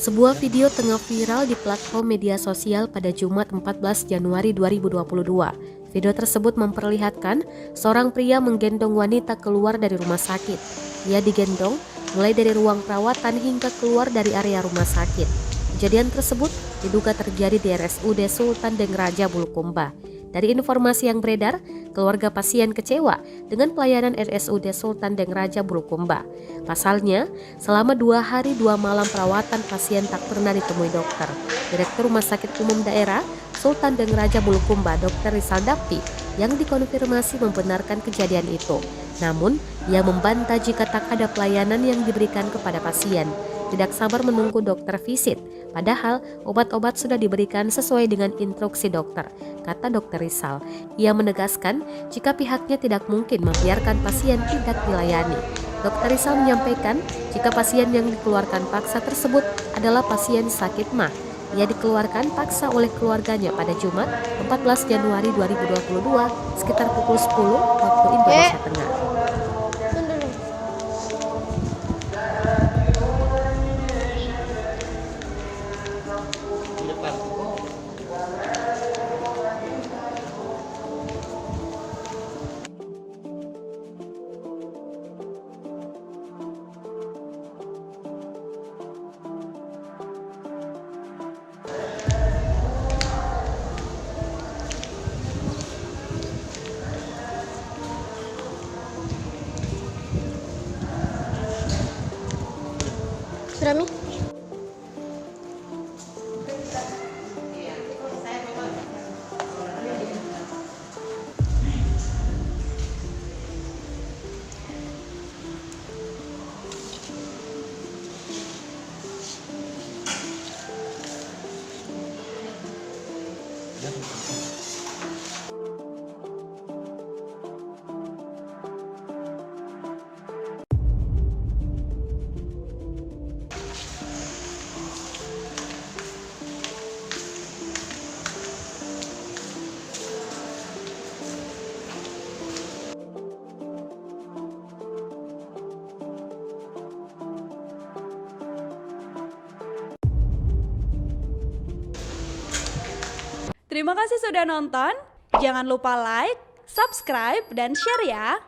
Sebuah video tengah viral di platform media sosial pada Jumat 14 Januari 2022. Video tersebut memperlihatkan seorang pria menggendong wanita keluar dari rumah sakit. Ia digendong mulai dari ruang perawatan hingga keluar dari area rumah sakit. Kejadian tersebut diduga terjadi di RSUD Sultan Dengraja Bulukumba. Dari informasi yang beredar, keluarga pasien kecewa dengan pelayanan RSUD Sultan Dengraja Bulukumba. Pasalnya, selama 2 hari 2 malam perawatan pasien tak pernah ditemui dokter. Direktur Rumah Sakit Umum Daerah Sultan Dengraja Bulukumba, Dr. Rizal Dapti, yang dikonfirmasi membenarkan kejadian itu. Namun, ia membantah jika tak ada pelayanan yang diberikan kepada pasien. Tidak sabar menunggu dokter visit, padahal obat-obat sudah diberikan sesuai dengan instruksi dokter, kata Dr. Rizal. Ia menegaskan jika pihaknya tidak mungkin membiarkan pasien tidak dilayani. Dr. Rizal menyampaikan jika pasien yang dikeluarkan paksa tersebut adalah pasien sakit MAH. Ia dikeluarkan paksa oleh keluarganya pada Jumat 14 Januari 2022 sekitar pukul 10 waktu Indonesia Tengah. Surami? Terima kasih sudah nonton. Jangan lupa like, subscribe, dan share ya.